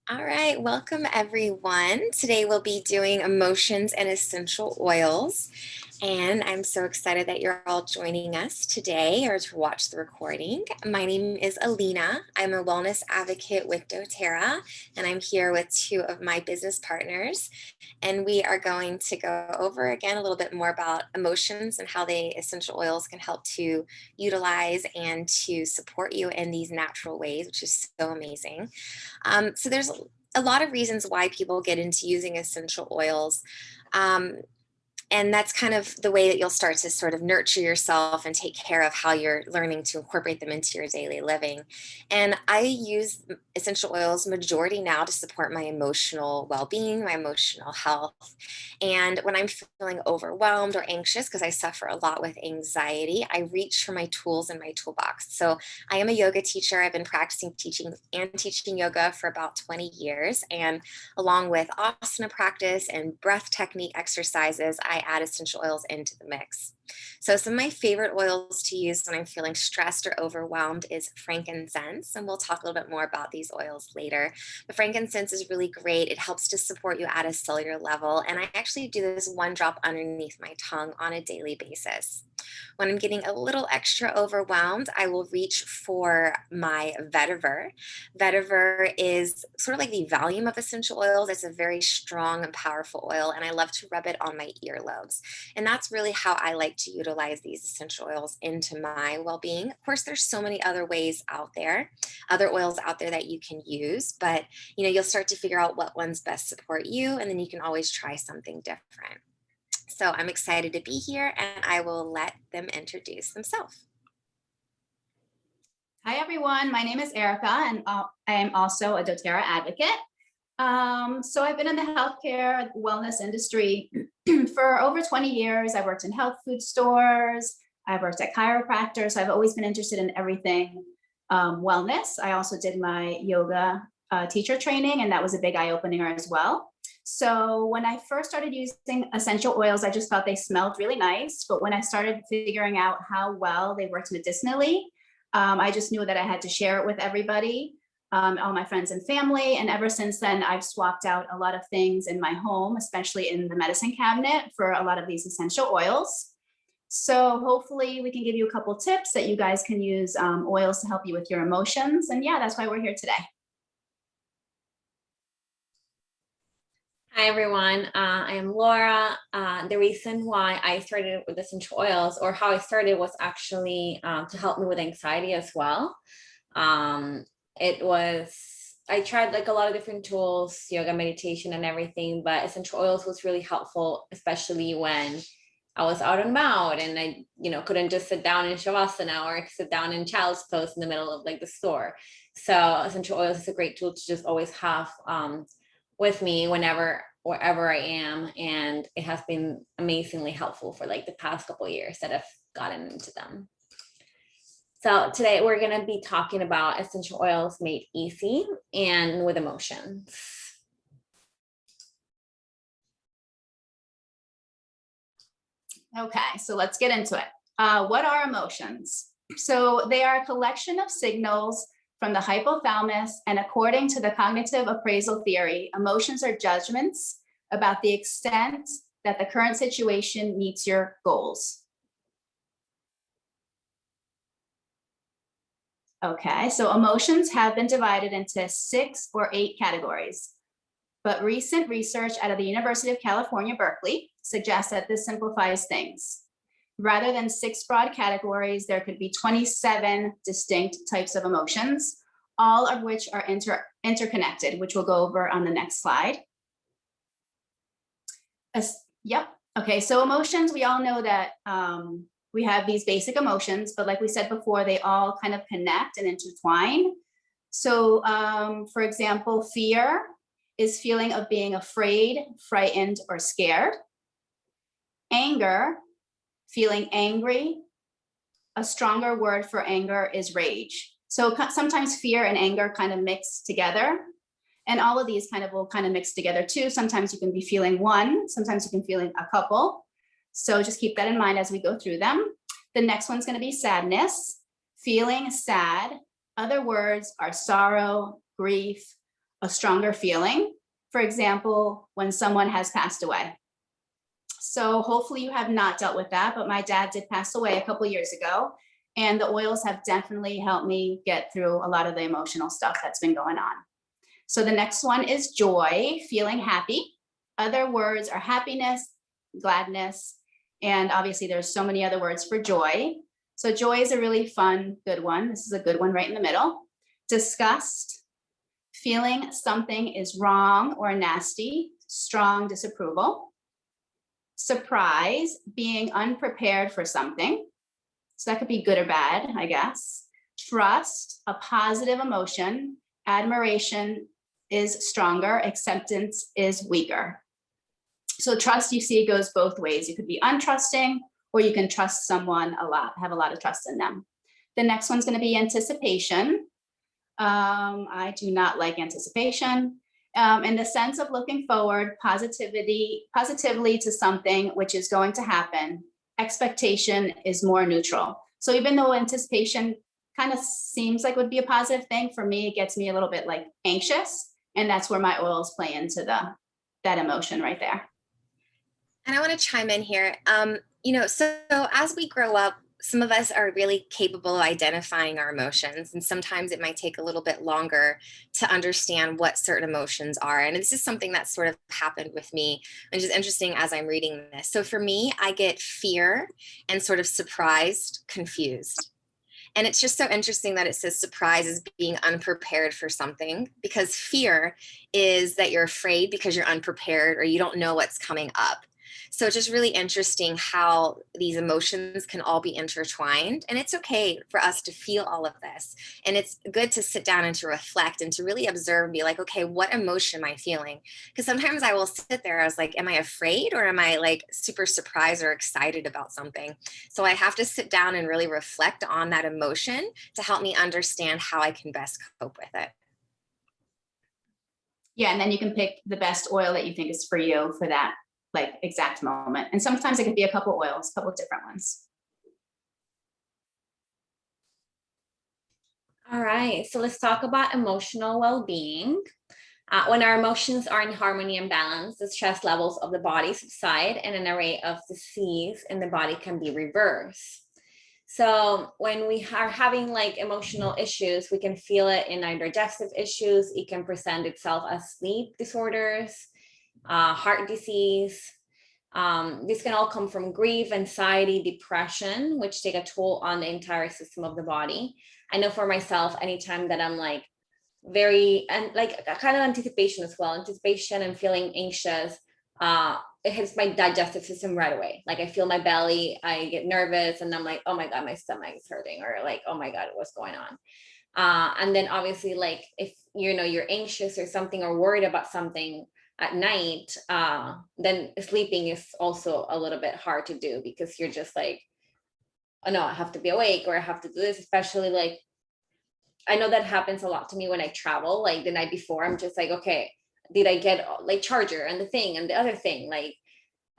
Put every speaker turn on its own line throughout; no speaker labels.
All right, welcome everyone. Today we'll be doing emotions and essential oils. And I'm so excited that you're all joining us today or to watch the recording. My name is Alina. I'm a wellness advocate with doTERRA, and I'm here with two of my business partners. And we are going to go over again a little bit more about emotions and how the essential oils can help to utilize and to support you in these natural ways, which is so amazing. So there's a lot of reasons why people get into using essential oils. Um, and that's kind of the way that you'll start to sort of nurture yourself and take care of how you're learning to incorporate them into your daily living. And I use essential oils majority now to support my emotional well-being, my emotional health. And when I'm feeling overwhelmed or anxious, because I suffer a lot with anxiety, I reach for my tools in my toolbox. So I am a yoga teacher. I've been practicing teaching yoga for about 20 years. And along with asana practice and breath technique exercises, I add essential oils into the mix. So, some of my favorite oils to use when I'm feeling stressed or overwhelmed is frankincense. And we'll talk a little bit more about these oils later. But frankincense is really great. It helps to support you at a cellular level. And I actually do this one drop underneath my tongue on a daily basis. When I'm getting a little extra overwhelmed, I will reach for my vetiver. Vetiver is sort of like the Valium of essential oils. It's a very strong and powerful oil, and I love to rub it on my earlobes. And that's really how I like to utilize these essential oils into my well being. Of course, there's so many other ways out there, other oils out there that you can use, but you'll start to figure out what ones best support you, and then you can always try something different. So I'm excited to be here and I will let them introduce themselves.
Hi, everyone. My name is Erica, and I am also a doTERRA advocate. So I've been in the healthcare wellness industry for over 20 years. I worked in health food stores. I've worked at chiropractors. So I've always been interested in everything wellness. I also did my yoga teacher training, and that was a big eye opener as well. So when I first started using essential oils, I just thought they smelled really nice. But when I started figuring out how well they worked medicinally, I just knew that I had to share it with everybody, all my friends and family. And ever since then, I've swapped out a lot of things in my home, especially in the medicine cabinet, for a lot of these essential oils. So hopefully we can give you a couple tips that you guys can use oils to help you with your emotions. And yeah, that's why we're here today.
Hi everyone, I am Laura. The reason why I started with essential oils, or how I started, was actually to help me with anxiety as well. It was, I tried like a lot of different tools, yoga, meditation and everything, but essential oils was really helpful, especially when I was out and about and I, couldn't just sit down in Shavasana or sit down in child's pose in the middle of like the store. So essential oils is a great tool to just always have with me wherever I am, and it has been amazingly helpful for like the past couple of years that I've gotten into them. So today we're going to be talking about essential oils made easy and with emotions.
Okay, so let's get into it. What are emotions? So they are a collection of signals from the hypothalamus, and according to the cognitive appraisal theory, emotions are judgments about the extent that the current situation meets your goals. Okay, so emotions have been divided into 6 or 8 categories, but recent research out of the University of California, Berkeley, suggests that this simplifies things. Rather than 6 broad categories, there could be 27 distinct types of emotions, all of which are interconnected, which we'll go over on the next slide. Yep. Okay, so emotions, we all know that we have these basic emotions, but like we said before, they all kind of connect and intertwine. So for example, fear is feeling of being afraid, frightened, or scared. Anger, feeling angry. A stronger word for anger is rage. So sometimes fear and anger kind of mix together. And all of these will mix together too. Sometimes you can be feeling one, sometimes you can be feeling a couple. So just keep that in mind as we go through them. The next one's going to be sadness, feeling sad. Other words are sorrow, grief, a stronger feeling. For example, when someone has passed away. So hopefully you have not dealt with that, but my dad did pass away a couple years ago, and the oils have definitely helped me get through a lot of the emotional stuff that's been going on. So the next one is joy, feeling happy. Other words are happiness, gladness, and obviously there's so many other words for joy. So joy is a really fun, good one. This is a good one right in the middle. Disgust, feeling something is wrong or nasty, strong disapproval. Surprise, being unprepared for something. So that could be good or bad, I guess. Trust, a positive emotion. Admiration is stronger, acceptance is weaker. So trust, you see, goes both ways. You could be untrusting, or you can trust someone a lot, have a lot of trust in them. The next one's going to be anticipation. I do not like anticipation. In the sense of looking forward, positively to something which is going to happen. Expectation is more neutral. So even though anticipation kind of seems like would be a positive thing, for me, it gets me a little bit like anxious. And that's where my oils play into that emotion right there.
And I want to chime in here. So as we grow up, some of us are really capable of identifying our emotions, and sometimes it might take a little bit longer to understand what certain emotions are. And this is something that sort of happened with me, which is interesting as I'm reading this. So for me, I get fear and sort of surprised, confused. And it's just so interesting that it says surprise is being unprepared for something, because fear is that you're afraid because you're unprepared or you don't know what's coming up. So it's just really interesting how these emotions can all be intertwined. And it's okay for us to feel all of this. And it's good to sit down and to reflect and to really observe and be like, okay, what emotion am I feeling? Because sometimes I will sit there, I was like, am I afraid or am I like super surprised or excited about something? So I have to sit down and really reflect on that emotion to help me understand how I can best cope with it.
Yeah, and then you can pick the best oil that you think is for you for that like exact moment. And sometimes it could be a couple oils, a couple of different ones.
All right, so let's talk about emotional well-being. When our emotions are in harmony and balance, the stress levels of the body subside and an array of disease in the body can be reversed. So when we are having like emotional issues, we can feel it in our digestive issues. It can present itself as sleep disorders, heart disease. This can all come from grief, anxiety, depression, which take a toll on the entire system of the body. I know for myself, anytime that I'm like and like a kind of anticipation as well, anticipation and feeling anxious, it hits my digestive system right away. Like I feel my belly, I get nervous and I'm like, oh my God, my stomach is hurting, or like, oh my God, what's going on? And then obviously like if you're anxious or something or worried about something at night, then sleeping is also a little bit hard to do because you're just like, oh no, I have to be awake or I have to do this, especially like, I know that happens a lot to me when I travel, like the night before, I'm just like, okay, did I get like charger and the thing and the other thing, like,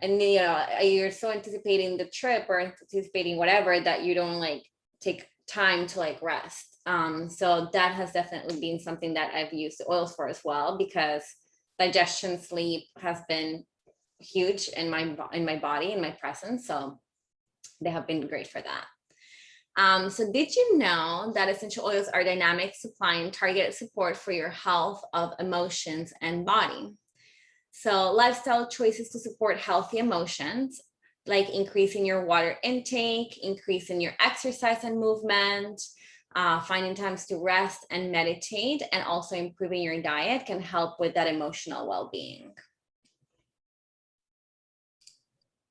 and you're so anticipating the trip or anticipating whatever that you don't like take time to like rest. So that has definitely been something that I've used the oils for as well, because digestion, sleep has been huge in my body, in my presence. So they have been great for that. So did you know that essential oils are dynamic supply and targeted support for your health of emotions and body? So lifestyle choices to support healthy emotions, like increasing your water intake, increasing your exercise and movement, finding times to rest and meditate, and also improving your diet can help with that emotional well-being.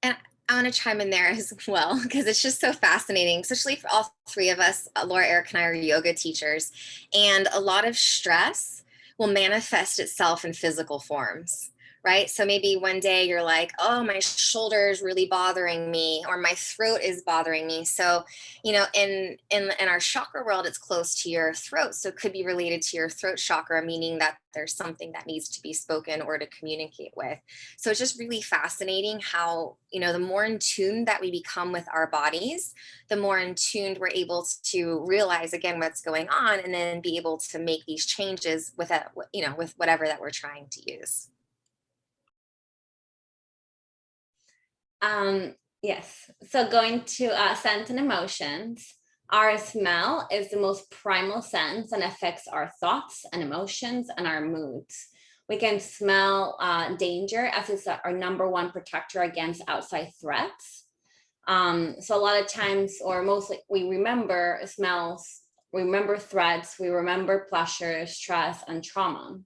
And I want to chime in there as well, because it's just so fascinating, especially for all three of us. Laura, Eric, and I are yoga teachers, and a lot of stress will manifest itself in physical forms, right? So maybe one day you're like, oh, my shoulder is really bothering me, or my throat is bothering me. So, in our chakra world, it's close to your throat. So it could be related to your throat chakra, meaning that there's something that needs to be spoken or to communicate with. So it's just really fascinating how, the more in tune that we become with our bodies, the more in tuned we're able to realize again what's going on, and then be able to make these changes with with whatever that we're trying to use.
Yes. So going to scent and emotions, our smell is the most primal sense and affects our thoughts and emotions and our moods. We can smell danger as it's our number one protector against outside threats. So a lot of times, or mostly, we remember smells, we remember threats, we remember pleasure, stress, and trauma.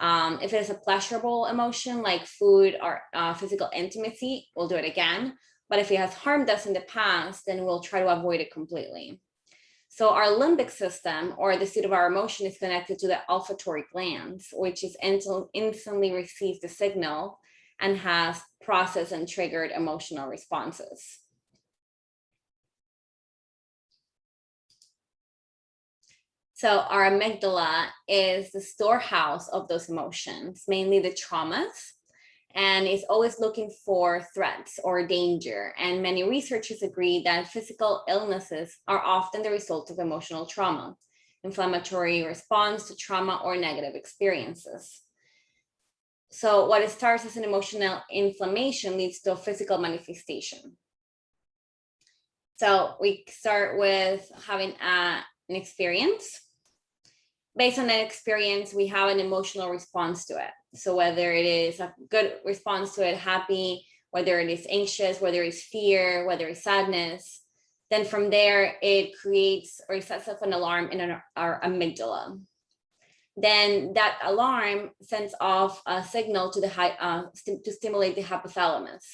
If it's a pleasurable emotion like food or physical intimacy, we'll do it again. But if it has harmed us in the past, then we'll try to avoid it completely. So our limbic system, or the seat of our emotion, is connected to the olfactory glands, which is instantly receives the signal and has processed and triggered emotional responses. So our amygdala is the storehouse of those emotions, mainly the traumas, and is always looking for threats or danger. And many researchers agree that physical illnesses are often the result of emotional trauma, inflammatory response to trauma, or negative experiences. So what starts as an emotional inflammation leads to a physical manifestation. So we start with having an experience. Based on that experience, we have an emotional response to it. So whether it is a good response to it, happy, whether it is anxious, whether it's fear, whether it's sadness, then from there it creates or sets off an alarm in our amygdala. Then that alarm sends off a signal to to stimulate the hypothalamus.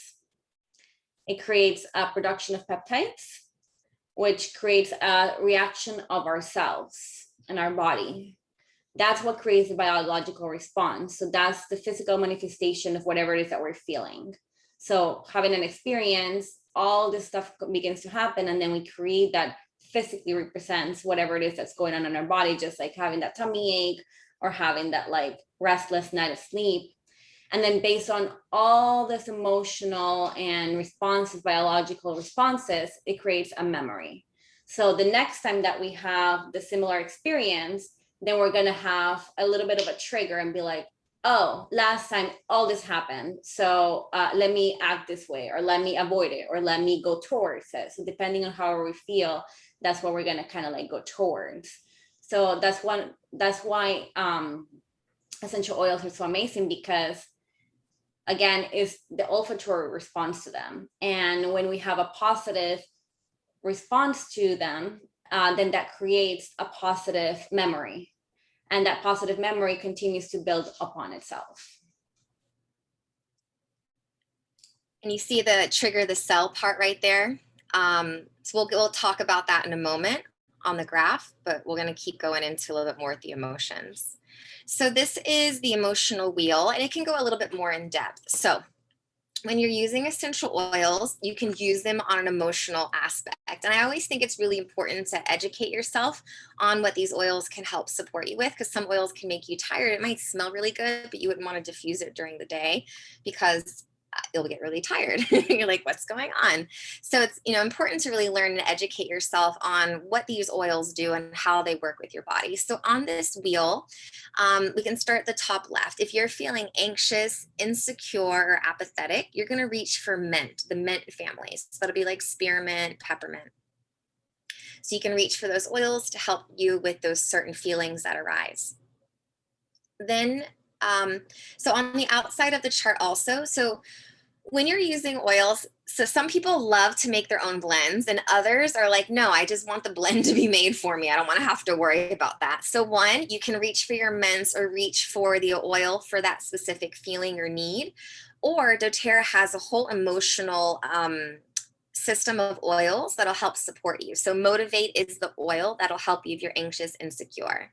It creates a production of peptides, which creates a reaction of our cells in our body. That's what creates the biological response. So that's the physical manifestation of whatever it is that we're feeling. So having an experience, all this stuff begins to happen, and then we create that physically represents whatever it is that's going on in our body, just like having that tummy ache or having that like restless night of sleep. And then based on all this emotional and responses, biological responses, it creates a memory. So the next time that we have the similar experience, then we're going to have a little bit of a trigger and be like, oh, last time all this happened. So let me act this way, or let me avoid it, or let me go towards it. So depending on how we feel, that's what we're going to kind of like go towards. So that's why essential oils are so amazing, because again, is the olfactory response to them. And when we have a positive response to them, then that creates a positive memory. And that positive memory continues to build upon itself.
And you see the trigger the cell part right there. So we'll talk about that in a moment on the graph, but we're going to keep going into a little bit more with the emotions. So this is the emotional wheel, and it can go a little bit more in depth. So when you're using essential oils, you can use them on an emotional aspect. And I always think it's really important to educate yourself on what these oils can help support you with, because some oils can make you tired. It might smell really good, but you wouldn't want to diffuse it during the day because you'll get really tired. You're like, what's going on? So it's important to really learn and educate yourself on what these oils do and how they work with your body. So on this wheel, we can start at the top left. If you're feeling anxious, insecure, or apathetic, you're going to reach for mint, the mint families. So that'll be like spearmint, peppermint. So you can reach for those oils to help you with those certain feelings that arise. Then, so on the outside of the chart also, so when you're using oils, so some people love to make their own blends, and others are like, no, I just want the blend to be made for me. I don't want to have to worry about that. So one, you can reach for your mints or reach for the oil for that specific feeling or need. Or doTERRA has a whole emotional system of oils that'll help support you. So Motivate is the oil that'll help you if you're anxious, insecure.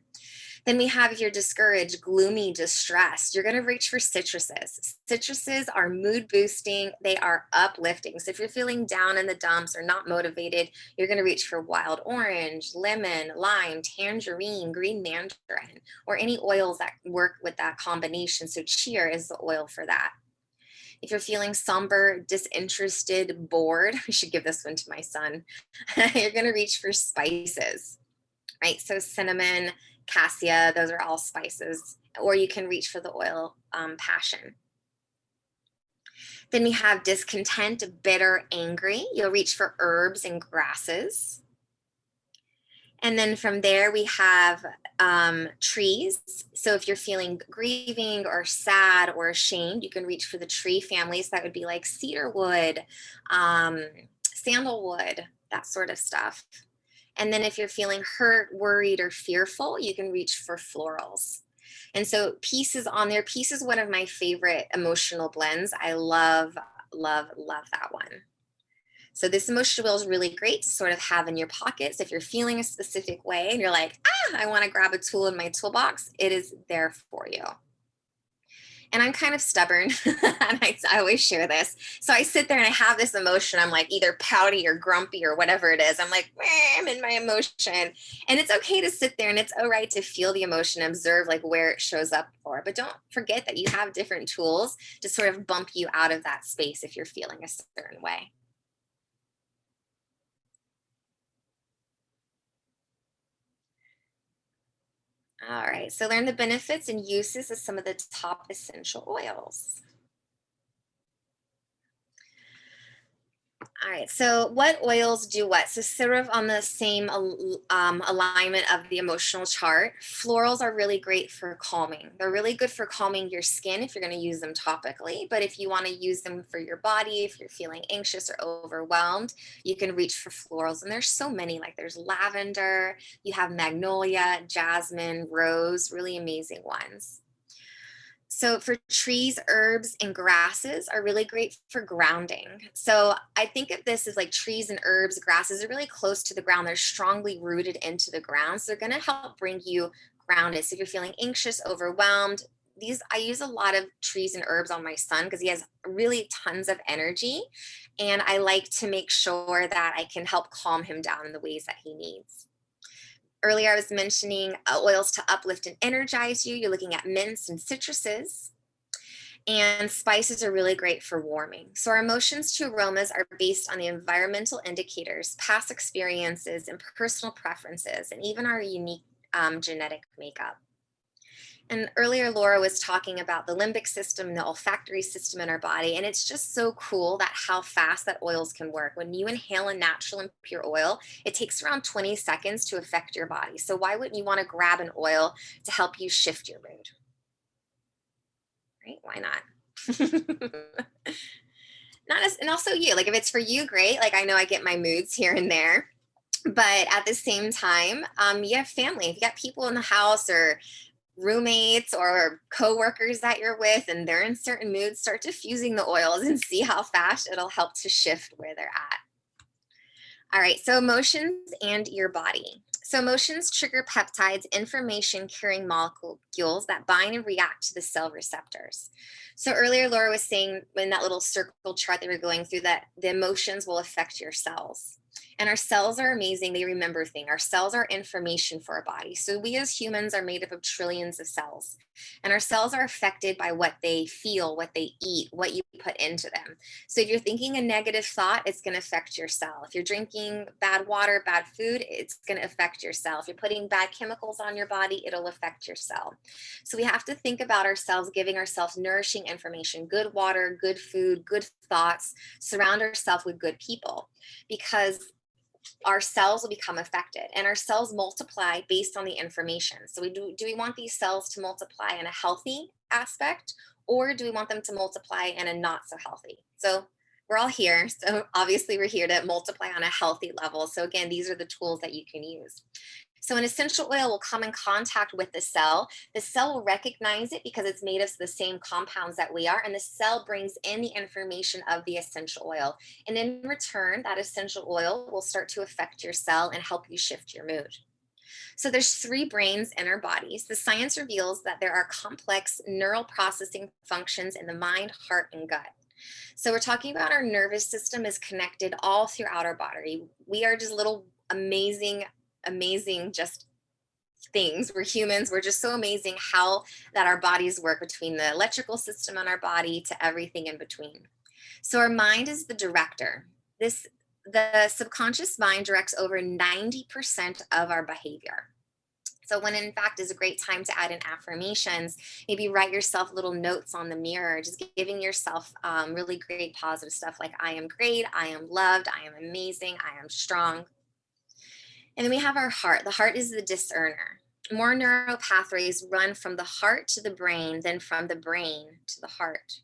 Then we have if you're discouraged, gloomy, distressed, you're going to reach for citruses. Citruses are mood boosting, they are uplifting. So if you're feeling down in the dumps or not motivated, you're going to reach for wild orange, lemon, lime, tangerine, green mandarin, or any oils that work with that combination. So cheer is the oil for that. If you're feeling somber, disinterested, bored, I should give this one to my son. You're going to reach for spices, right? So cinnamon, cassia, those are all spices. Or you can reach for the oil passion. Then we have discontent, bitter, angry. You'll reach for herbs and grasses. And then from there, we have trees. So if you're feeling grieving or sad or ashamed, you can reach for the tree families. That would be like cedarwood, sandalwood, that sort of stuff. And then if you're feeling hurt, worried, or fearful, you can reach for florals. And so peace is on there. Peace is one of my favorite emotional blends. I love, love, love that one. So this emotional wheel is really great to sort of have in your pockets. If you're feeling a specific way and you're like, I want to grab a tool in my toolbox, it is there for you. And I'm kind of stubborn, and I always share this. So I sit there and I have this emotion. I'm like either pouty or grumpy or whatever it is. I'm like, I'm in my emotion. And it's okay to sit there and it's all right to feel the emotion, observe like where it shows up for. But don't forget that you have different tools to sort of bump you out of that space if you're feeling a certain way. All right, so learn the benefits and uses of some of the top essential oils. All right, so what oils do what? So sort of on the same alignment of the emotional chart, florals are really great for calming. They're really good for calming your skin if you're going to use them topically, but if you want to use them for your body, if you're feeling anxious or overwhelmed, you can reach for florals. And there's so many, like there's lavender, you have magnolia, jasmine, rose, really amazing ones. So for trees, herbs, and grasses are really great for grounding. So I think of this as like trees and herbs, grasses are really close to the ground. They're strongly rooted into the ground. So they're going to help bring you grounded. So if you're feeling anxious, overwhelmed, I use a lot of trees and herbs on my son because he has really tons of energy. And I like to make sure that I can help calm him down in the ways that he needs. Earlier, I was mentioning oils to uplift and energize you. You're looking at mints and citruses. And spices are really great for warming. So our emotions to aromas are based on the environmental indicators, past experiences, and personal preferences, and even our unique genetic makeup. And earlier, Laura was talking about the limbic system and the olfactory system in our body. And it's just so cool that how fast that oils can work. When you inhale a natural and pure oil, it takes around 20 seconds to affect your body. So why wouldn't you want to grab an oil to help you shift your mood? Right? Why not? And also you, like if it's for you, great. Like I know I get my moods here and there. But at the same time, you have family. If you got people in the house or roommates or coworkers that you're with and they're in certain moods, start diffusing the oils and see how fast it'll help to shift where they're at. All right, so emotions and your body. So emotions trigger peptides, information carrying molecules that bind and react to the cell receptors. So earlier, Laura was saying in that little circle chart that we're going through that the emotions will affect your cells. And our cells are amazing. They remember things. Our cells are information for our body. So we as humans are made up of trillions of cells. And our cells are affected by what they feel, what they eat, what you put into them. So if you're thinking a negative thought, it's going to affect your cell. If you're drinking bad water, bad food, it's going to affect your cell. If you're putting bad chemicals on your body, it'll affect your cell. So we have to think about ourselves, giving ourselves nourishing information, good water, good food, good thoughts, surround ourselves with good people, because our cells will become affected and our cells multiply based on the information. So do we want these cells to multiply in a healthy aspect, or do we want them to multiply in a not so healthy? So we're all here. So obviously we're here to multiply on a healthy level. So again, these are the tools that you can use. So an essential oil will come in contact with the cell. The cell will recognize it because it's made of the same compounds that we are, and the cell brings in the information of the essential oil. And in return, that essential oil will start to affect your cell and help you shift your mood. So there's three brains in our bodies. The science reveals that there are complex neural processing functions in the mind, heart, and gut. So we're talking about our nervous system is connected all throughout our body. We are just little amazing just things. We're humans. We're just so amazing how that our bodies work, between the electrical system on our body to everything in between. So our mind is the director. The subconscious mind directs over 90% of our behavior. So when in fact is a great time to add in affirmations, maybe write yourself little notes on the mirror, just giving yourself really great positive stuff like I am great, I am loved, I am amazing, I am strong. And then we have our heart. The heart is the discerner. More neural pathways run from the heart to the brain than from the brain to the heart.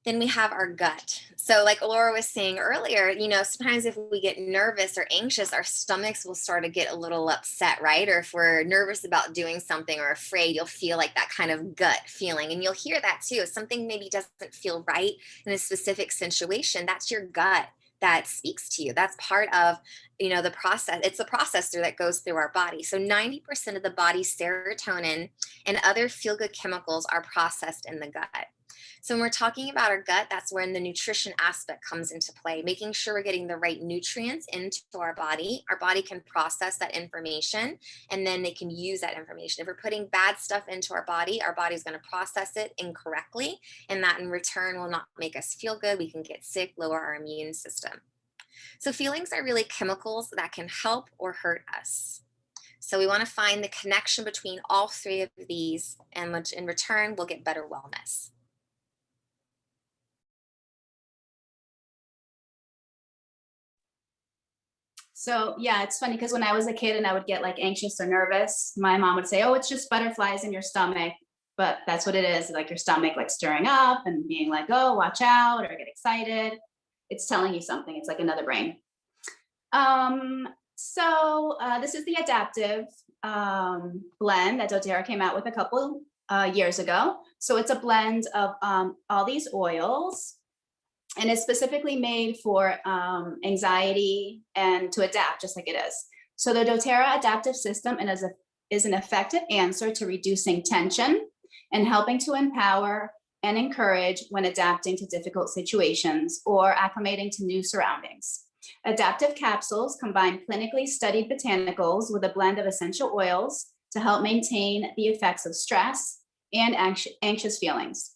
Then we have our gut. So like Laura was saying earlier, sometimes if we get nervous or anxious, our stomachs will start to get a little upset, right? Or if we're nervous about doing something or afraid, you'll feel like that kind of gut feeling. And you'll hear that too. If something maybe doesn't feel right in a specific situation, that's your gut that speaks to you. That's part of, the process. It's a processor that goes through our body. So 90% of the body's serotonin and other feel-good chemicals are processed in the gut. So when we're talking about our gut, that's when the nutrition aspect comes into play, making sure we're getting the right nutrients into our body. Our body can process that information and then they can use that information. If we're putting bad stuff into our body's going to process it incorrectly. And that in return will not make us feel good. We can get sick, lower our immune system. So feelings are really chemicals that can help or hurt us. So we want to find the connection between all three of these, and which in return will get better wellness.
So yeah, it's funny because when I was a kid and I would get like anxious or nervous, my mom would say, "Oh, it's just butterflies in your stomach." But that's what it is, like your stomach like stirring up and being like, "Oh, watch out," or get excited. It's telling you something. It's like another brain. This is the adaptive blend that doTERRA came out with a couple years ago. So it's a blend of all these oils, and it's specifically made for anxiety and to adapt, just like it is. So the doTERRA adaptive system is an effective answer to reducing tension and helping to empower and encourage when adapting to difficult situations or acclimating to new surroundings. Adaptive capsules combine clinically studied botanicals with a blend of essential oils to help maintain the effects of stress and anxious feelings.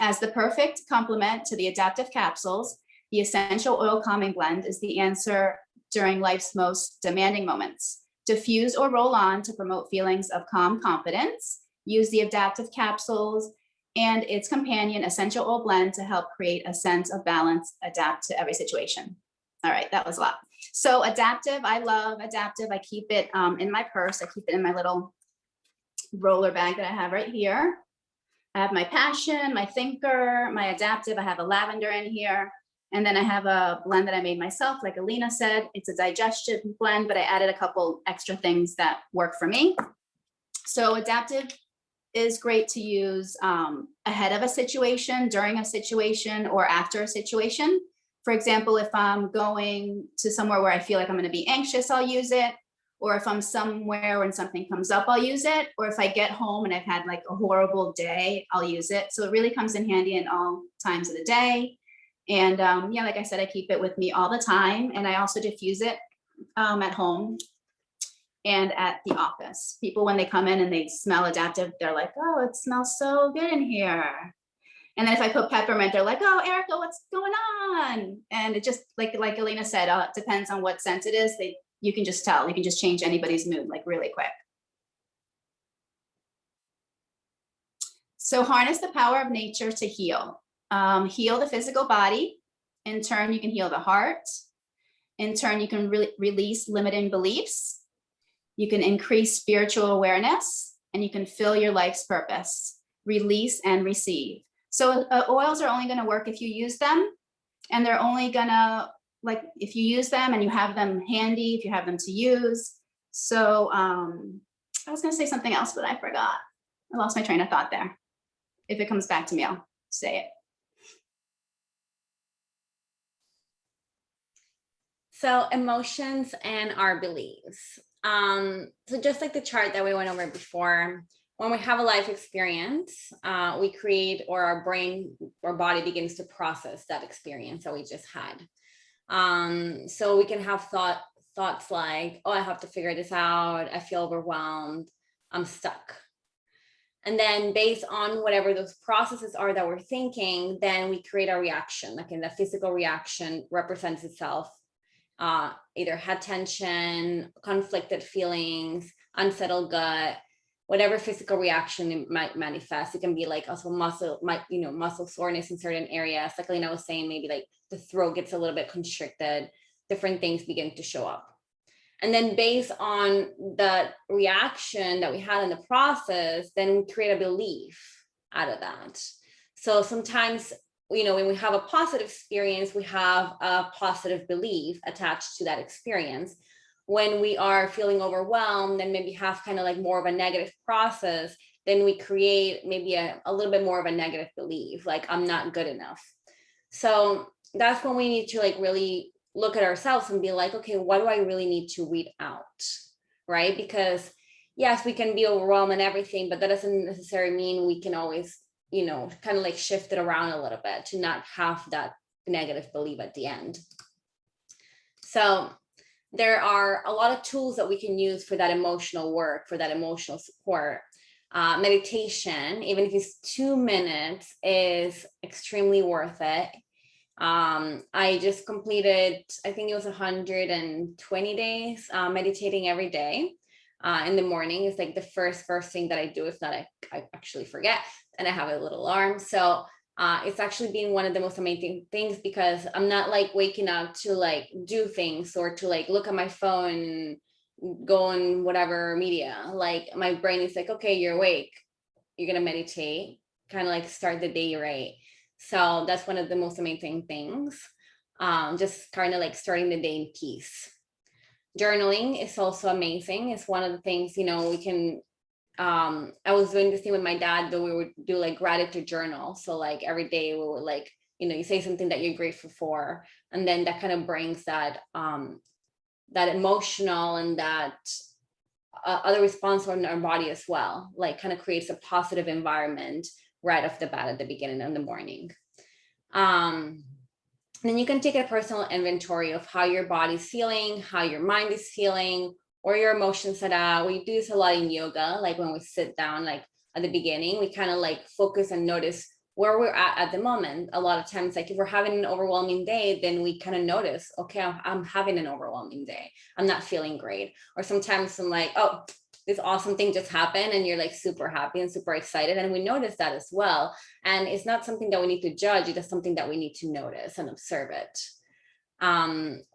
As the perfect complement to the adaptive capsules, the essential oil calming blend is the answer during life's most demanding moments. Diffuse or roll on to promote feelings of calm confidence. Use the adaptive capsules and its companion essential oil blend to help create a sense of balance, adapt to every situation. All right, that was a lot. So adaptive, I love adaptive. I keep it in my purse. I keep it in my little roller bag that I have right here. I have my passion, my thinker, my adaptive. I have a lavender in here. And then I have a blend that I made myself. Like Alina said, it's a digestive blend, but I added a couple extra things that work for me. So adaptive is great to use ahead of a situation, during a situation, or after a situation. For example, if I'm going to somewhere where I feel like I'm going to be anxious, I'll use it. Or if I'm somewhere when something comes up, I'll use it. Or if I get home and I've had like a horrible day, I'll use it. So it really comes in handy in all times of the day. And yeah, like I said, I keep it with me all the time. And I also diffuse it at home and at the office. People, when they come in and they smell adaptive, they're like, "Oh, it smells so good in here." And then if I put peppermint, they're like, "Oh, Erica, what's going on?" And it just, like Alina said, it depends on what scent it is. You can just tell. You can just change anybody's mood like really quick. So harness the power of nature to heal. Heal the physical body. In turn, you can heal the heart. In turn, you can release limiting beliefs. You can increase spiritual awareness, and you can fill your life's purpose. Release and receive. So oils are only going to work if you use them, and they're only going to, like, if you use them and you have them handy, if you have them to use. So I was going to say something else, but I forgot. I lost my train of thought there. If it comes back to me, I'll say it.
So emotions and our beliefs. So just like the chart that we went over before, when we have a life experience, we create, or our brain or body begins to process that experience that we just had. So we can have thoughts like, oh, I have to figure this out. I feel overwhelmed. I'm stuck. And then based on whatever those processes are that we're thinking, then we create a reaction. Like in the physical reaction represents itself, either head tension, conflicted feelings, unsettled gut, whatever physical reaction it might manifest. It can be like also muscle soreness in certain areas. Like Lena was saying, maybe like the throat gets a little bit constricted, different things begin to show up. And then based on the reaction that we had in the process, then we create a belief out of that. So sometimes, when we have a positive experience, we have a positive belief attached to that experience. When we are feeling overwhelmed and maybe have kind of like more of a negative process, then we create maybe a little bit more of a negative belief, like I'm not good enough. So that's when we need to like really look at ourselves and be like, okay, what do I really need to weed out, right? Because yes, we can be overwhelmed and everything, but that doesn't necessarily mean we can always, kind of like shift it around a little bit to not have that negative belief at the end. So there are a lot of tools that we can use for that emotional work, for that emotional support. Meditation, even if it's 2 minutes, is extremely worth it. I just completed, I think it was 120 days meditating every day in the morning. It's like the first thing that I do. If not, I actually forget, and I have a little alarm. So it's actually been one of the most amazing things, because I'm not like waking up to like do things or to like look at my phone, go on whatever media. Like my brain is like, okay, you're awake, you're gonna meditate, kind of like start the day right. So that's one of the most amazing things. Just kind of like starting the day in peace. Journaling is also amazing. It's one of the things, we can, I was doing this thing with my dad, though we would do like gratitude journal. So like every day we would like, you say something that you're grateful for. And then that kind of brings that, that emotional and that other response on our body as well, like kind of creates a positive environment right off the bat at the beginning of the morning. Then you can take a personal inventory of how your body's feeling, how your mind is feeling, or your emotions are. We do this a lot in yoga, like when we sit down, like at the beginning, we kind of like focus and notice where we're at the moment. A lot of times, like if we're having an overwhelming day, then we kind of notice, okay, I'm having an overwhelming day. I'm not feeling great. Or sometimes I'm like, oh, this awesome thing just happened, and you're like super happy and super excited. And we notice that as well. And it's not something that we need to judge. It is something that we need to notice and observe it.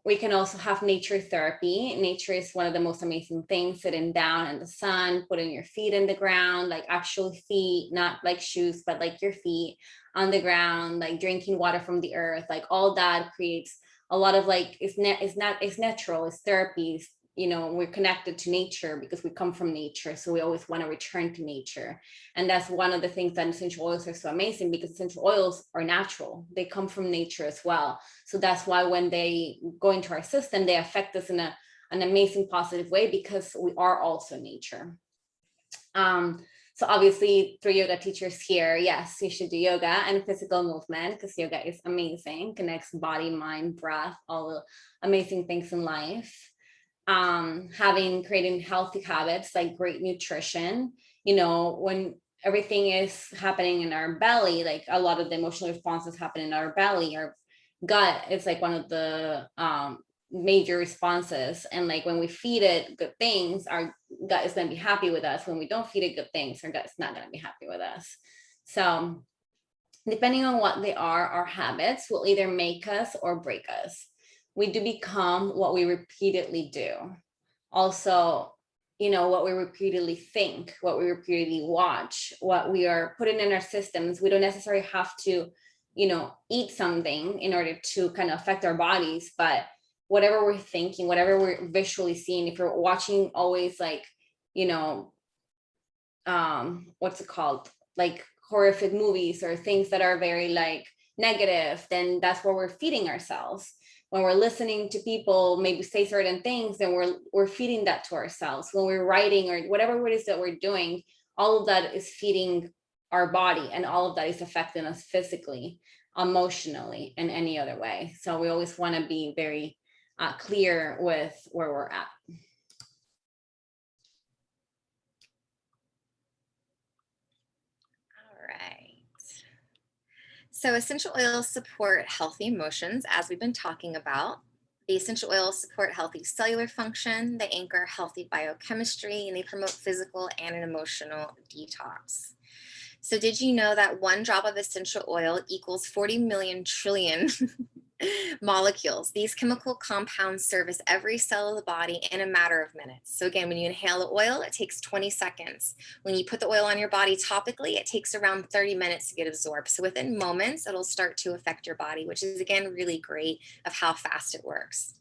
We can also have nature therapy. Nature is one of the most amazing things. Sitting down in the sun, putting your feet in the ground, like actual feet, not like shoes, but like your feet on the ground, like drinking water from the earth, like all that creates a lot of like, it's natural, it's therapies. We're connected to nature because we come from nature. So we always want to return to nature. And that's one of the things that essential oils are so amazing, because essential oils are natural. They come from nature as well. So that's why when they go into our system, they affect us in an amazing positive way, because we are also nature. So obviously, through yoga teachers here, yes, you should do yoga and physical movement, because yoga is amazing, connects body, mind, breath, all the amazing things in life. Creating healthy habits like great nutrition. When everything is happening in our belly, like a lot of the emotional responses happen in our belly. Our gut is like one of the major responses, and like when we feed it good things, our gut is going to be happy with us. When we don't feed it good things, our gut is not going to be happy with us. So depending on what they are, our habits will either make us or break us. We do become what we repeatedly do. Also, what we repeatedly think, what we repeatedly watch, what we are putting in our systems. We don't necessarily have to, eat something in order to kind of affect our bodies, but whatever we're thinking, whatever we're visually seeing, if you're watching always like, what's it called? Like horrific movies or things that are very like negative, then that's where we're feeding ourselves. when we're listening to people maybe say certain things, then we're feeding that to ourselves. When we're writing or whatever it is that we're doing, all of that is feeding our body, and all of that is affecting us physically, emotionally, in any other way. So we always want to be very clear with where we're at.
All right. So essential oils support healthy emotions, as we've been talking about. The essential oils support healthy cellular function, they anchor healthy biochemistry, and they promote physical and an emotional detox. So did you know that 1 drop of essential oil equals 40 million trillion molecules? These chemical compounds service every cell of the body in a matter of minutes. So again, when you inhale the oil, it takes 20 seconds. When you put the oil on your body topically, it takes around 30 minutes to get absorbed. So within moments, it'll start to affect your body, which is again really great of how fast it works.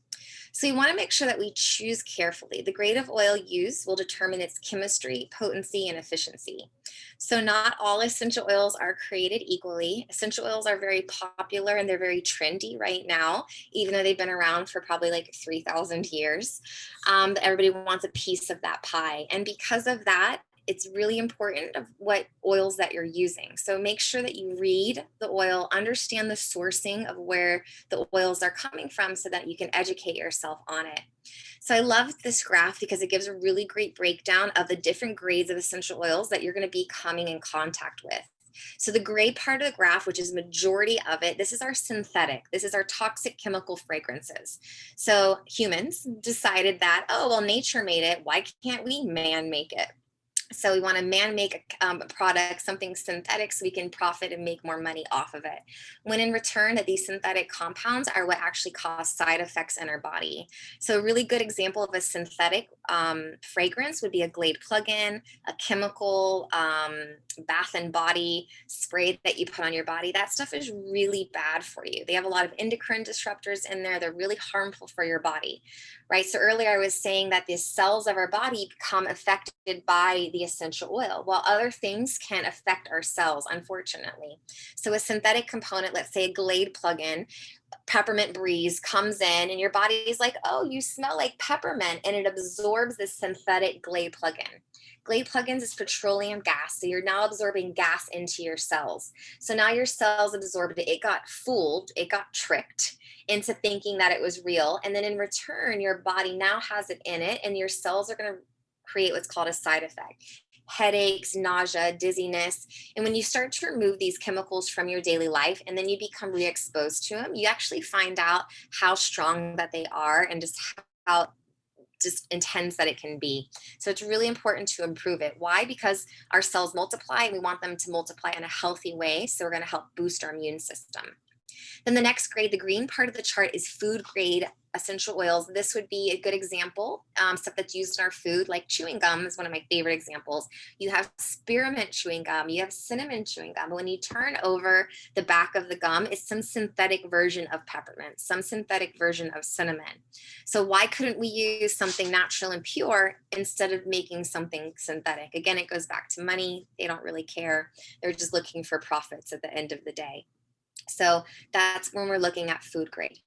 So you want to make sure that we choose carefully. The grade of oil used will determine its chemistry, potency, and efficiency. So not all essential oils are created equally. Essential oils are very popular and they're very trendy right now, even though they've been around for probably like 3,000 years. Everybody wants a piece of that pie. And because of that, it's really important of what oils that you're using. So make sure that you read the oil, understand the sourcing of where the oils are coming from so that you can educate yourself on it. So I love this graph because it gives a really great breakdown of the different grades of essential oils that you're going to be coming in contact with. So the gray part of the graph, which is majority of it, this is our synthetic. This is our toxic chemical fragrances. So humans decided that, oh, well, nature made it. Why can't we man make it? So we want to man-make a product, something synthetic, so we can profit and make more money off of it. When in return, that these synthetic compounds are what actually cause side effects in our body. So a really good example of a synthetic fragrance would be a Glade plug-in, a chemical bath and body spray that you put on your body. That stuff is really bad for you. They have a lot of endocrine disruptors in there. They're really harmful for your body, right? So earlier I was saying that the cells of our body become affected by the essential oil, while other things can affect our cells, unfortunately. So a synthetic component, let's say a Glade plug-in, peppermint breeze comes in and your body is like, oh, you smell like peppermint, and it absorbs this synthetic Glade plug-in. Glade plugins is petroleum gas. So you're now absorbing gas into your cells. So now your cells absorbed it. It got fooled. It got tricked into thinking that it was real. And then in return, your body now has it in it, and your cells are going to create what's called a side effect: headaches, nausea, dizziness. And when you start to remove these chemicals from your daily life and then you become re-exposed to them, you actually find out how strong that they are and just how just intense that it can be. So it's really important to improve it. Why? Because our cells multiply and we want them to multiply in a healthy way. So we're going to help boost our immune system. Then the next grade, the green part of the chart, is food grade essential oils. This would be a good example. Stuff that's used in our food, like chewing gum is one of my favorite examples. You have spearmint chewing gum, you have cinnamon chewing gum. When you turn over the back of the gum, it's some synthetic version of peppermint, some synthetic version of cinnamon. So why couldn't we use something natural and pure instead of making something synthetic? Again, it goes back to money. They don't really care. They're just looking for profits at the end of the day. So that's when we're looking at food grade.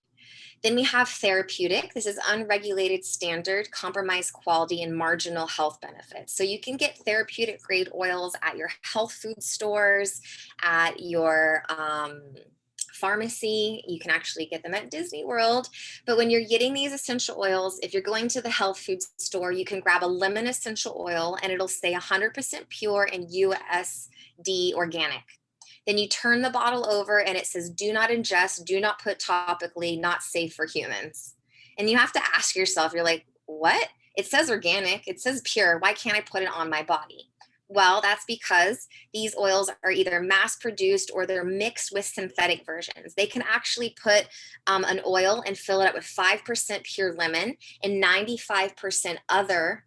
Then we have therapeutic. This is unregulated, standard, compromised quality, and marginal health benefits. So you can get therapeutic grade oils at your health food stores, at your pharmacy. You can actually get them at Disney World. But when you're getting these essential oils, if you're going to the health food store, you can grab a lemon essential oil and it'll say 100% pure and USD organic. Then you turn the bottle over and it says, do not ingest, do not put topically, not safe for humans. And you have to ask yourself, you're like, what? It says organic, it says pure. Why can't I put it on my body? Well, that's because these oils are either mass produced or they're mixed with synthetic versions. They can actually put an oil and fill it up with 5% pure lemon and 95% other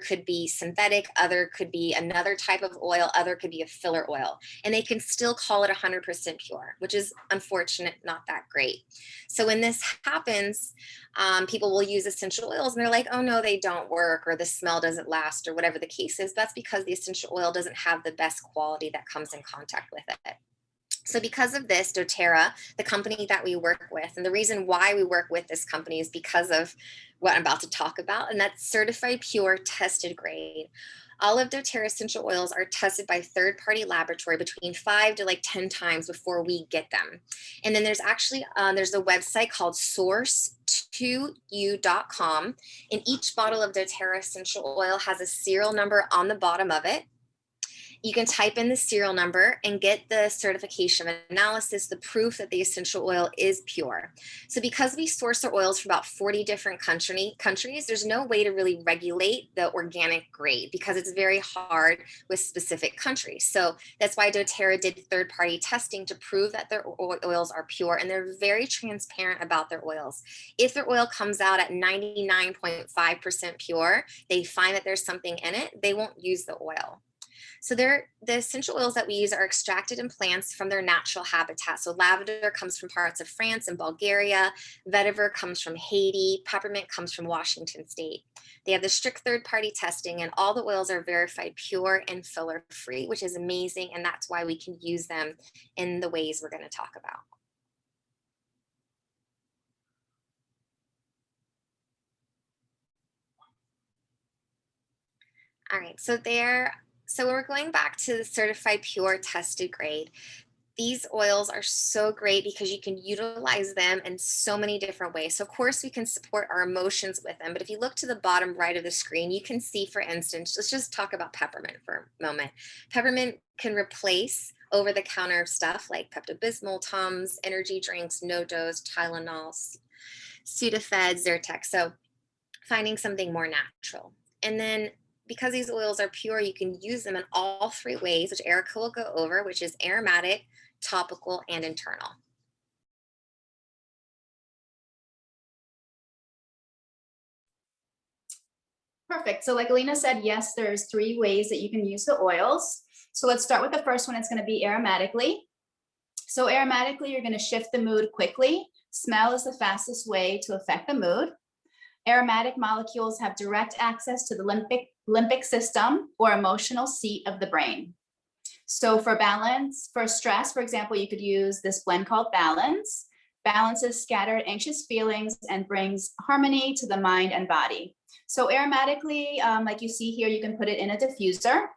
could be synthetic, other could be another type of oil, other could be a filler oil. And they can still call it 100% pure, which is unfortunate, not that great. So when this happens, people will use essential oils and they're like, oh no, they don't work, or the smell doesn't last, or whatever the case is. That's because the essential oil doesn't have the best quality that comes in contact with it. So because of this, doTERRA, the company that we work with, and the reason why we work with this company is because of what I'm about to talk about, and that's certified pure, tested grade. All of doTERRA essential oils are tested by third-party laboratory between 5 to like 10 times before we get them. And then there's actually there's a website called source2u.com, and each bottle of doTERRA essential oil has a serial number on the bottom of it. You can type in the serial number and get the certification analysis, the proof that the essential oil is pure. So because we source our oils from about 40 different countries, there's no way to really regulate the organic grade because it's very hard with specific countries. So that's why doTERRA did third-party testing to prove that their oils are pure, and they're very transparent about their oils. If their oil comes out at 99.5% pure, they find that there's something in it, they won't use the oil. So the essential oils that we use are extracted in plants from their natural habitat. So lavender comes from parts of France and Bulgaria. Vetiver comes from Haiti. Peppermint comes from Washington State. They have the strict third-party testing, and all the oils are verified pure and filler-free, which is amazing. And that's why we can use them in the ways we're going to talk about. All right, so we're going back to the certified pure tested grade. These oils are so great because you can utilize them in so many different ways. So of course we can support our emotions with them, but if you look to the bottom right of the screen, you can see, for instance, let's just talk about peppermint for a moment. Peppermint can replace over-the-counter stuff like Pepto-Bismol, Tums, energy drinks, NoDoz, Tylenol, Sudafed, Zyrtec. So finding something more natural. And then because these oils are pure, you can use them in all 3 ways, which Erica will go over, which is aromatic, topical, and internal.
Perfect. So like Alina said, yes, there's 3 ways that you can use the oils. So let's start with the first one. It's going to be aromatically. So aromatically, you're going to shift the mood quickly. Smell is the fastest way to affect the mood. Aromatic molecules have direct access to the limbic system, or emotional seat of the brain. So for balance, for stress, for example, you could use this blend called Balance. Balances scattered anxious feelings and brings harmony to the mind and body. So aromatically, like you see here, you can put it in a diffuser.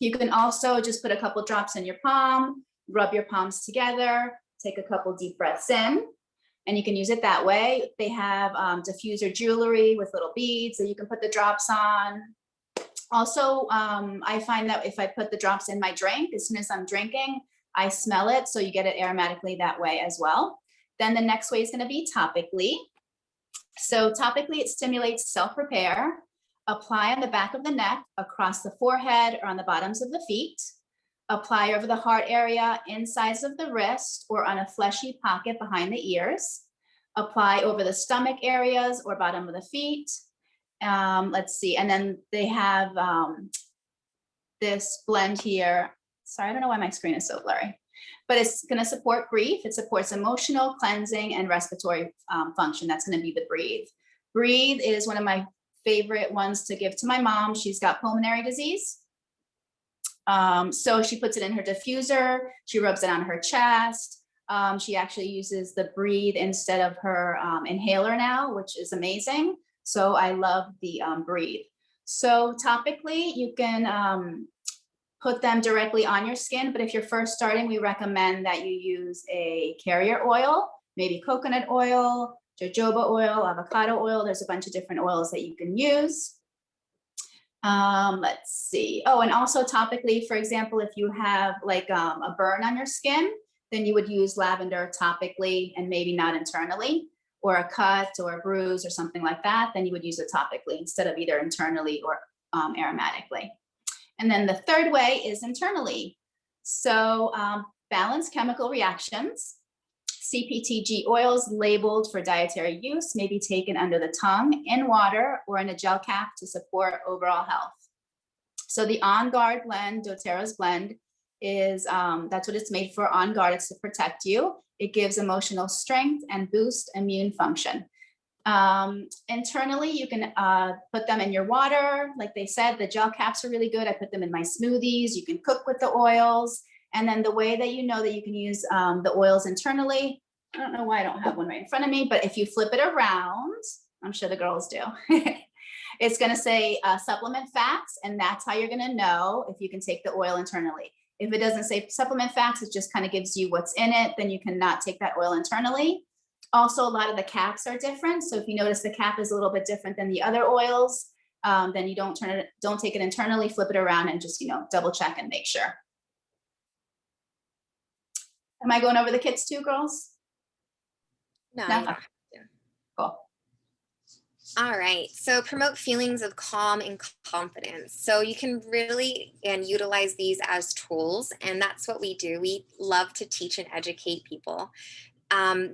You can also just put a couple drops in your palm, rub your palms together, take a couple deep breaths in, and you can use it that way. They have diffuser jewelry with little beads that you can put the drops on. Also, I find that if I put the drops in my drink, as soon as I'm drinking, I smell it. So you get it aromatically that way as well. Then the next way is going to be topically. So topically, it stimulates self-repair. Apply on the back of the neck, across the forehead, or on the bottoms of the feet. Apply over the heart area, insides of the wrist, or on a fleshy pocket behind the ears. Apply over the stomach areas or bottom of the feet. Let's see, and then they have this blend here. Sorry, I don't know why my screen is so blurry, but it's going to support grief. It supports emotional, cleansing, and respiratory function. That's going to be the Breathe. Breathe is one of my favorite ones to give to my mom. She's got pulmonary disease. So she puts it in her diffuser. She rubs it on her chest. She actually uses the Breathe instead of her inhaler now, which is amazing. So I love the Breathe. So topically, you can put them directly on your skin, but if you're first starting, we recommend that you use a carrier oil, maybe coconut oil, jojoba oil, avocado oil. There's a bunch of different oils that you can use. Let's see. Oh, and also topically, for example, if you have like a burn on your skin, then you would use lavender topically and maybe not internally, or a cut or a bruise or something like that, then you would use it topically instead of either internally or aromatically. And then the third way is internally. So balanced chemical reactions. CPTG oils labeled for dietary use may be taken under the tongue, in water, or in a gel cap to support overall health. So the On Guard blend, doTERRA's blend, is that's what it's made for. On Guard, it's to protect you. It gives emotional strength and boost immune function. Internally, you can put them in your water. Like they said, the gel caps are really good. I put them in my smoothies. You can cook with the oils. And then the way that you know that you can use the oils internally, I don't know why I don't have one right in front of me, but if you flip it around, I'm sure the girls do. It's going to say supplement facts, and that's how you're going to know if you can take the oil internally. If it doesn't say supplement facts, it just kind of gives you what's in it, then you cannot take that oil internally. Also, a lot of the caps are different. So if you notice the cap is a little bit different than the other oils, then you don't take it internally, flip it around and just, double check and make sure. Am I going over the kits too, girls?
No,
No?
you don't.
Cool.
All right, so promote feelings of calm and confidence. So you can really utilize these as tools, and that's what we do. We love to teach and educate people.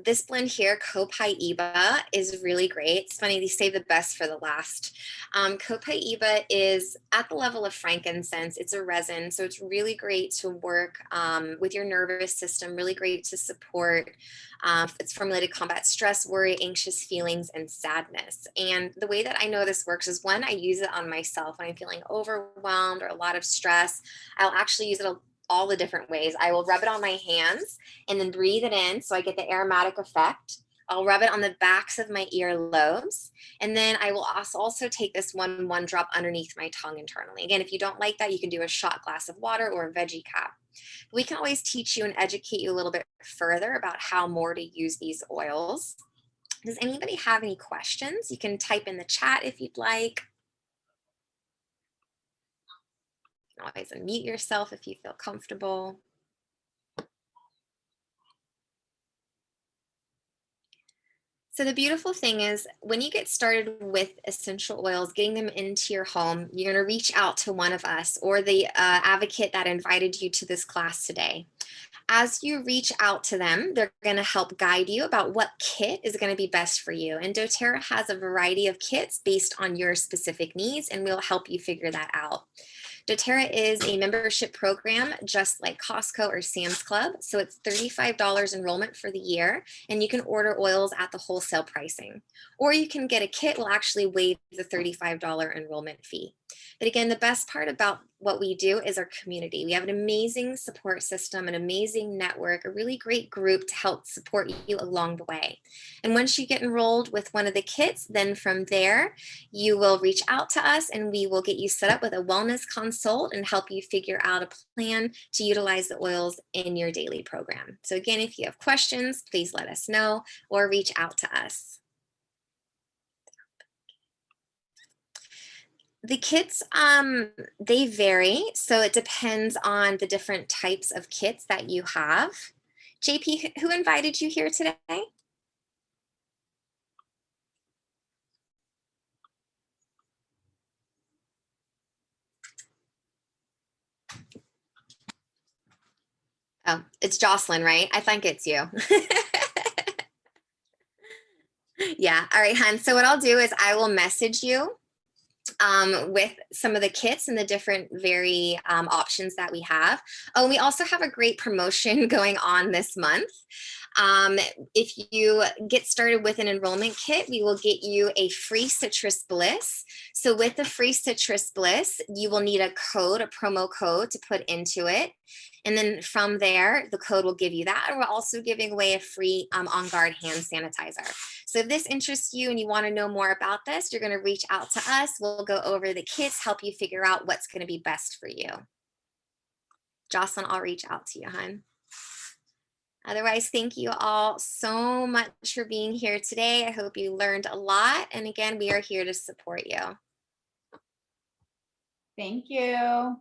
This blend here, Copaiba, is really great. It's funny, they save the best for the last. Copaiba is at the level of frankincense. It's a resin, so it's really great to work with your nervous system, really great to support. It's formulated to combat stress, worry, anxious feelings, and sadness. And the way that I know this works is when I use it on myself, when I'm feeling overwhelmed or a lot of stress, I'll actually use it all the different ways. I will rub it on my hands and then breathe it in so I get the aromatic effect. I'll rub it on the backs of my earlobes. And then I will also take this one drop underneath my tongue internally. Again, if you don't like that, you can do a shot glass of water or a veggie cap. We can always teach you and educate you a little bit further about how more to use these oils. Does anybody have any questions? You can type in the chat if you'd like. You can always unmute yourself if you feel comfortable. So the beautiful thing is when you get started with essential oils, getting them into your home, you're going to reach out to one of us or the advocate that invited you to this class today. As you reach out to them, they're going to help guide you about what kit is going to be best for you. And doTERRA has a variety of kits based on your specific needs, and we'll help you figure that out. doTERRA is a membership program just like Costco or Sam's Club. So it's $35 enrollment for the year, and you can order oils at the wholesale pricing. Or you can get a kit, we'll actually waive the $35 enrollment fee. But again, the best part about what we do is our community. We have an amazing support system, an amazing network, a really great group to help support you along the way. And once you get enrolled with one of the kits, then from there, you will reach out to us and we will get you set up with a wellness consult and help you figure out a plan to utilize the oils in your daily program. So again, if you have questions, please let us know or reach out to us. The kits, they vary. So it depends on the different types of kits that you have. JP, who invited you here today? Oh, it's Jocelyn, right? I think it's you. Yeah. All right, hon. So what I'll do is I will message you with some of the kits and the different options that we have. Oh, and we also have a great promotion going on this month. If you get started with an enrollment kit, we will get you a free Citrus Bliss. So with the free Citrus Bliss, you will need a code, a promo code to put into it. And then from there, the code will give you that. And we're also giving away a free On Guard hand sanitizer. So if this interests you and you want to know more about this, you're going to reach out to us. We'll go over the kits, help you figure out what's going to be best for you. Jocelyn, I'll reach out to you, hon. Otherwise, thank you all so much for being here today. I hope you learned a lot. And again, we are here to support you.
Thank you.